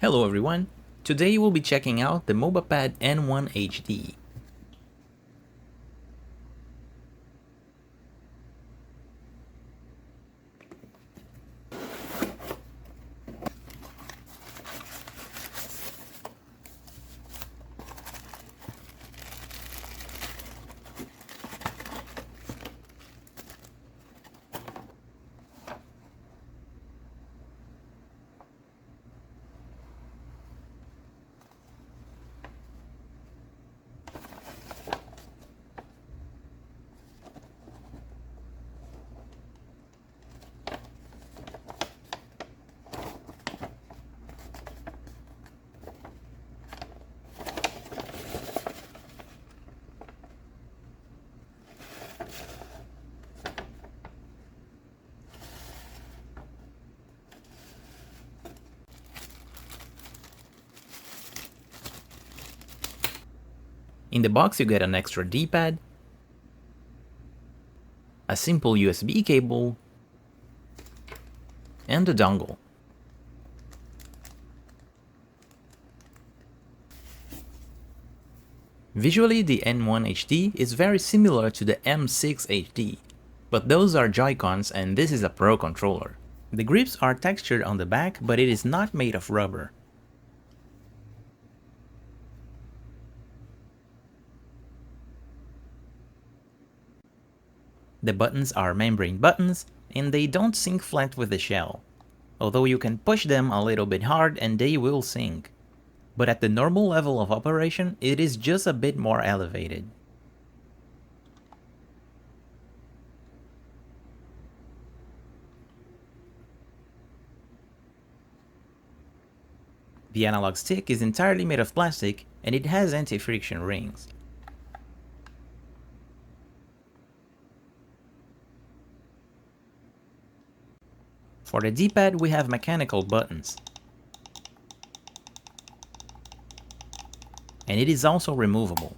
Hello everyone, today we'll be checking out the Mobapad N1 HD. In the box you get an extra Dpad, a simple USB cable, and a dongle. Visually, the N1 HD is very similar to the M6 HD, but those are Joy-Cons and this is a Pro controller. The grips are textured on the back, but it is not made of rubber. The buttons are membrane buttons, and they don't sync flat with the shell, although you can push them a little bit hard and they will sync. But at the normal level of operation, it is just a bit more elevated. The analog stick is entirely made of plastic and it has anti-friction rings. For the D-pad we have mechanical buttons. And it is also removable.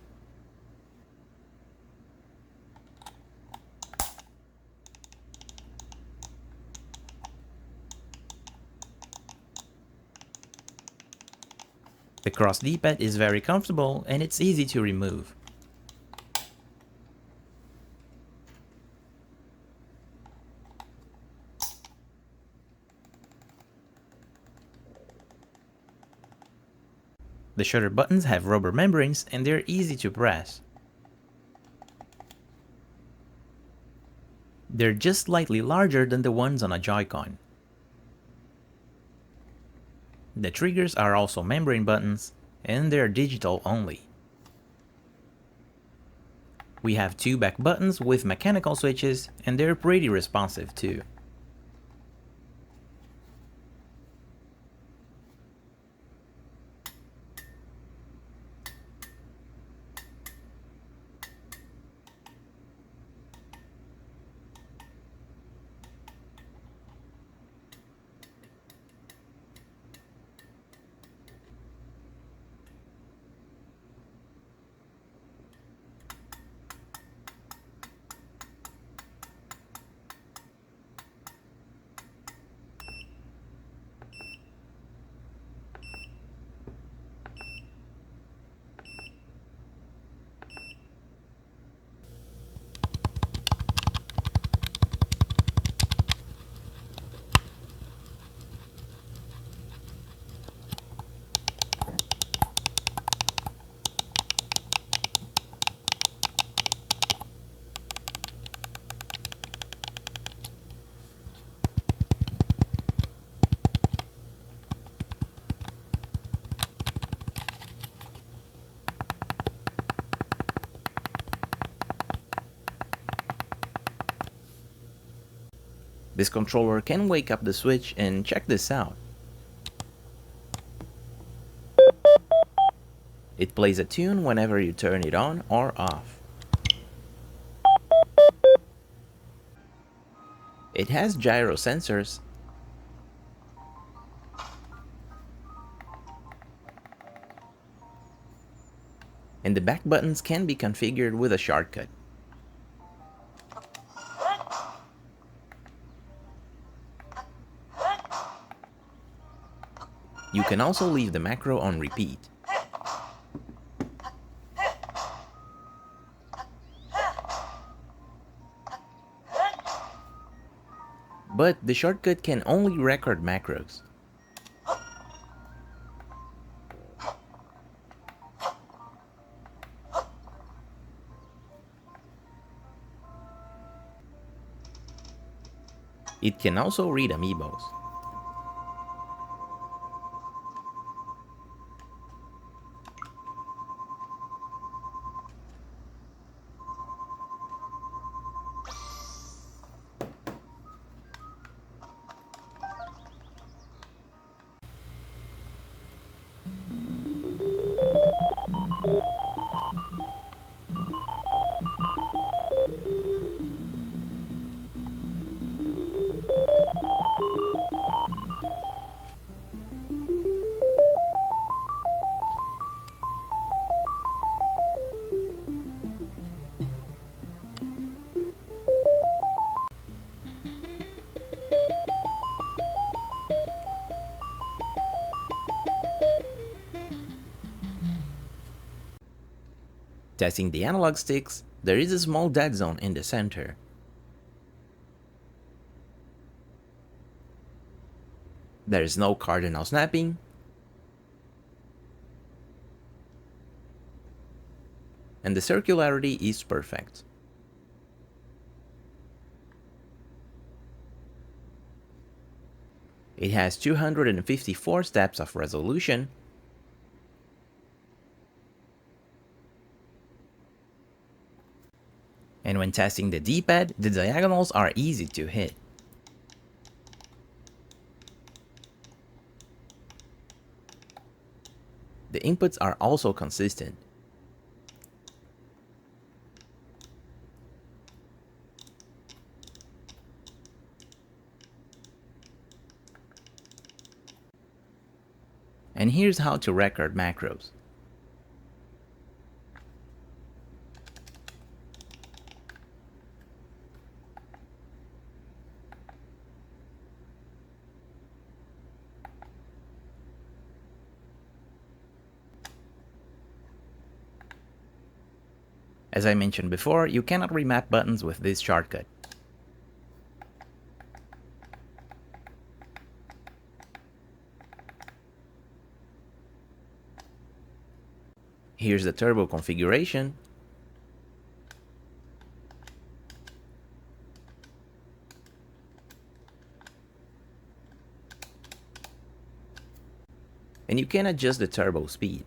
The cross D-pad is very comfortable and it's easy to remove. The shutter buttons have rubber membranes and they're easy to press. They're just slightly larger than the ones on a Joy-Con. The triggers are also membrane buttons and they're digital only. We have two back buttons with mechanical switches and they're pretty responsive too. This controller can wake up the switch and check this out. It plays a tune whenever you turn it on or off. It has gyro sensors, and the back buttons can be configured with a shortcut. You can also leave the macro on repeat. But the shortcut can only record macros. It can also read amiibos. Testing the analog sticks, there is a small dead zone in the center. There is no cardinal snapping, and the circularity is perfect. It has 254 steps of resolution, and when testing the D-pad, the diagonals are easy to hit. The inputs are also consistent. And here's how to record macros. As I mentioned before, you cannot remap buttons with this shortcut. Here's the turbo configuration. And you can adjust the turbo speed.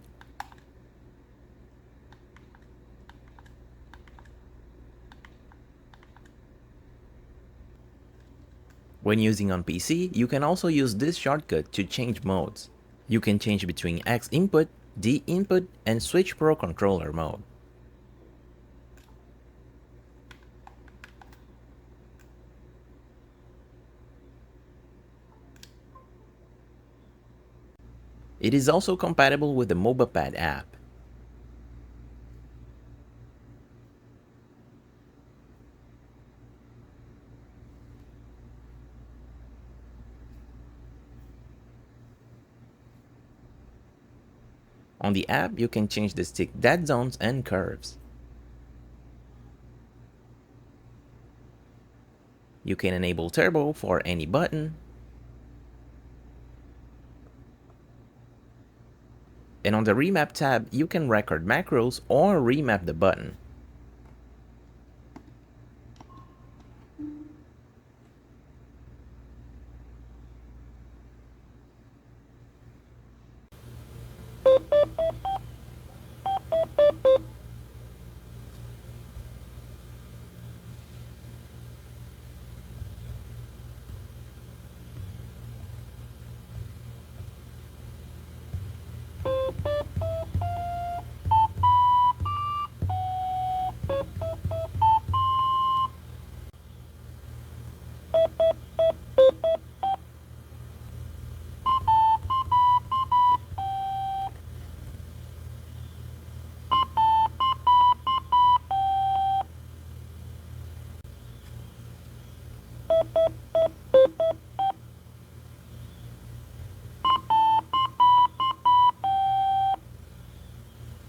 When using on PC, you can also use this shortcut to change modes. You can change between X input, D input, and Switch Pro controller mode. It is also compatible with the Mobapad app. On the app, you can change the stick dead zones and curves. You can enable turbo for any button. And on the remap tab, you can record macros or remap the button.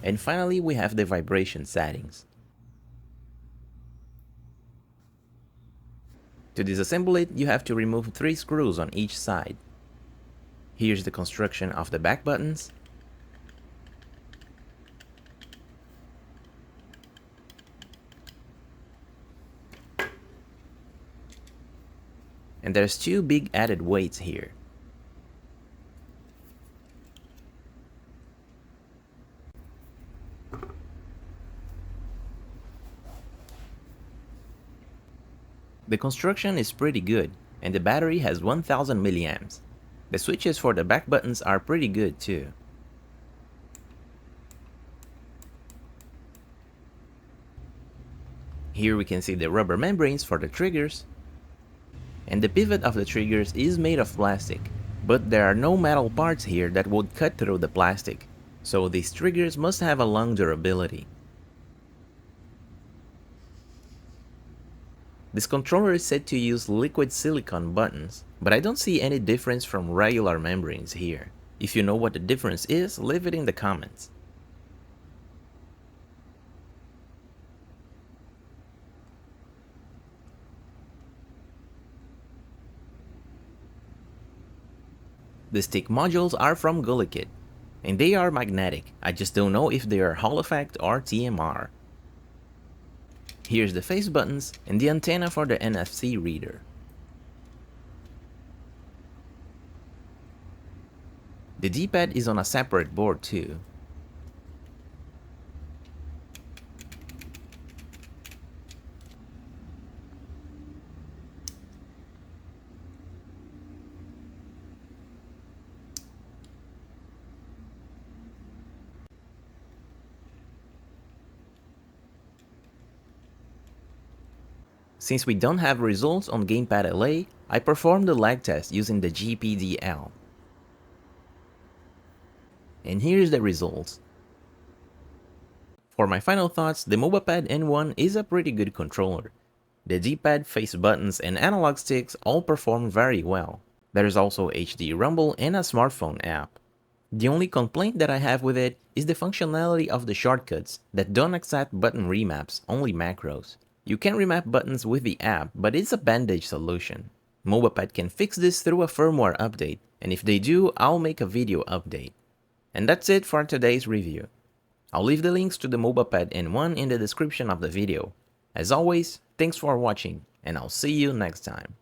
And finally, we have the vibration settings. To disassemble it, you have to remove 3 screws on each side. Here's the construction of the back buttons. And there's 2 big added weights here. The construction is pretty good, and the battery has 1000 milliamps. The switches for the back buttons are pretty good too. Here we can see the rubber membranes for the triggers, and the pivot of the triggers is made of plastic, but there are no metal parts here that would cut through the plastic, so these triggers must have a long durability. This controller is said to use liquid silicone buttons, but I don't see any difference from regular membranes here. If you know what the difference is, leave it in the comments. The stick modules are from GuliKit, and they are magnetic. I just don't know if they are Hall effect or TMR. Here's the face buttons and the antenna for the NFC reader. The Dpad is on a separate board too. Since we don't have results on Gamepad LA, I performed the lag test using the GPDL. And here's the results. For my final thoughts, the Mobapad N1 is a pretty good controller. The D-pad, face buttons, and analog sticks all perform very well. There is also HD Rumble and a smartphone app. The only complaint that I have with it is the functionality of the shortcuts that don't accept button remaps, only macros. You can remap buttons with the app, but it's a bandage solution. Mobapad can fix this through a firmware update, and if they do, I'll make a video update. And that's it for today's review. I'll leave the links to the Mobapad N1 in the description of the video. As always, thanks for watching, and I'll see you next time.